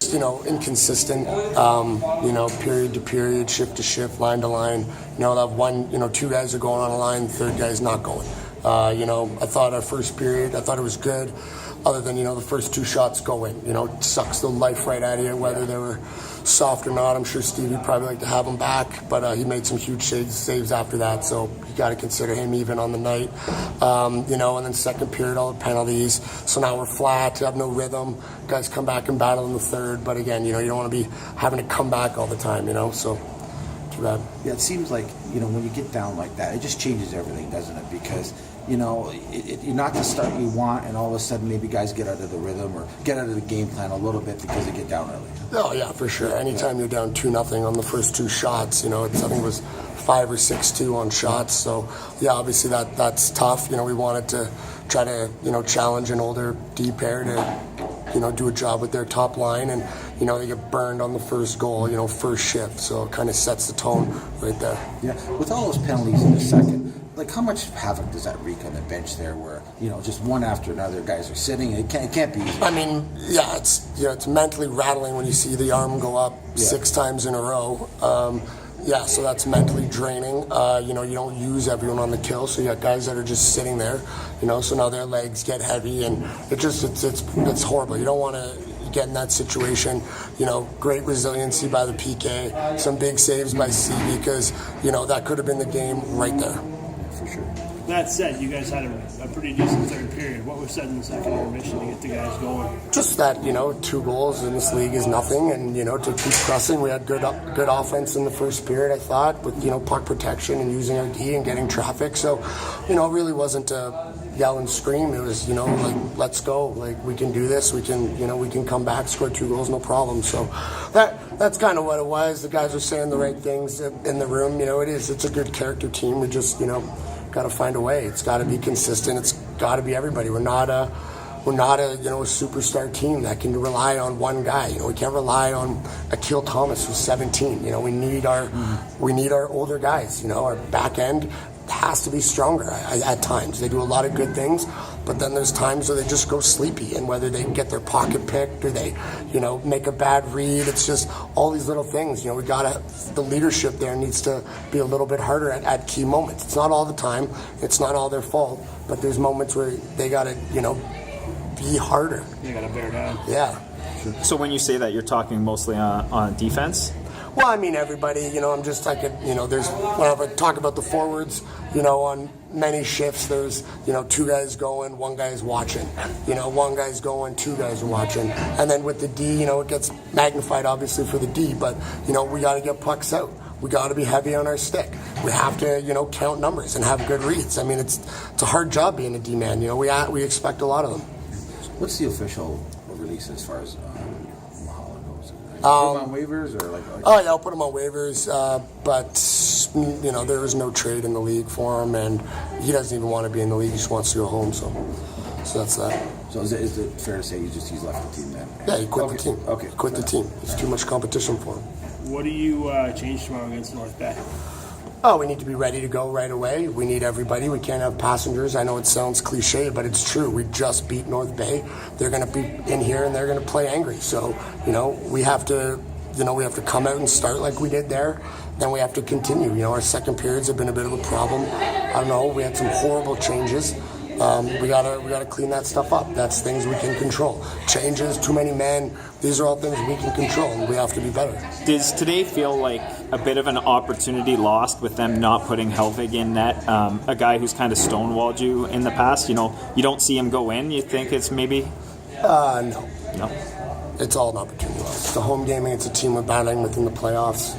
Inconsistent, period to period, shift to shift, line to line. That one, two guys are going on a line, the third guy's not going. I thought our first period, I thought it was good, other than, the first two shots go in. It sucks the life right out of you, whether they were soft or not. I'm sure Stevie would probably like to have him back, but he made some huge saves after that, so you got to consider him even on the night. And then second period, all the penalties. So now we're flat, have no rhythm. Guys come back and battle in the third, but again, you don't want to be having to come back all the time, so too bad. Yeah, it seems like, when you get down like that, it just changes everything, doesn't it? Because you're not the start you want, and all of a sudden maybe guys get out of the rhythm or get out of the game plan a little bit because they get down early. Oh, yeah, for sure. Anytime you're down 2-0 on the first two shots, I think it was 5 or 6-2 on shots. So, yeah, obviously that's tough. We wanted to try to, challenge an older D pair to, do a job with their top line. And, they get burned on the first goal, first shift. So it kind of sets the tone right there. Yeah, with all those penalties in the second, how much havoc does that wreak on the bench there where, just one after another guys are sitting? It can't be easy. I mean, yeah, it's mentally rattling when you see the arm go up 6 times in a row. So that's mentally draining. You don't use everyone on the kill, so you got guys that are just sitting there, so now their legs get heavy, and it's horrible. You don't want to get in that situation. Great resiliency by the PK, some big saves by C, because, that could have been the game right there. For sure. That said, you guys had a pretty decent third period. What was said in the second intermission to get the guys going? Just that, 2 goals in this league is nothing, and, to keep pressing. We had good offense in the first period, I thought, with, puck protection and using our D and getting traffic. So, it really wasn't a yell and scream. It was, let's go. We can do this. We can come back, score 2 goals, no problem. So that's kind of what it was. The guys are saying the right things in the room. It's a good character team. We just, got to find a way. It's got to be consistent. It's got to be everybody. We're not a superstar team that can rely on one guy. We can't rely on Akil Thomas, who's 17. We need our older guys. Our back end has to be stronger at times. They do a lot of good things, but then there's times where they just go sleepy, and whether they get their pocket picked or they, make a bad read, it's just all these little things. The leadership there needs to be a little bit harder at key moments. It's not all the time. It's not all their fault, but there's moments where they got to, be harder. They got to bear down. Yeah. So when you say that, you're talking mostly on defense? Well, I mean, everybody, I'm just like, there's, whenever I talk about the forwards, on many shifts, there's, 2 guys going, 1 guy's watching. 1 guy's going, 2 guys are watching. And then with the D, it gets magnified, obviously, for the D, but, we got to get pucks out. We got to be heavy on our stick. We have to, count numbers and have good reads. I mean, it's a hard job being a D-man. We expect a lot of them. What's the official release as far as Mulholland goes? Put them on waivers or Oh yeah, I'll put him on waivers. But there is no trade in the league for him, and he doesn't even want to be in the league. He just wants to go home. So that's that. So is it fair to say he's left the team then? Yeah, he quit the team. Okay, he quit the team. It's too much competition for him. What do you change tomorrow against North Bay? Oh, we need to be ready to go right away. We need everybody. We can't have passengers. I know it sounds cliche, but it's true. We just beat North Bay. They're going to be in here and they're going to play angry. So, we have to, come out and start like we did there. Then we have to continue. Our second periods have been a bit of a problem. I don't know. We had some horrible changes. We gotta clean that stuff up. That's things we can control. Changes, too many men. These are all things we can control, and we have to be better. Does today feel like a bit of an opportunity lost with them not putting Helvig in net? A guy who's kind of stonewalled you in the past. You don't see him go in. You think it's maybe? No. No. It's all an opportunity lost. It's a home game, and it's a team we're battling within the playoffs.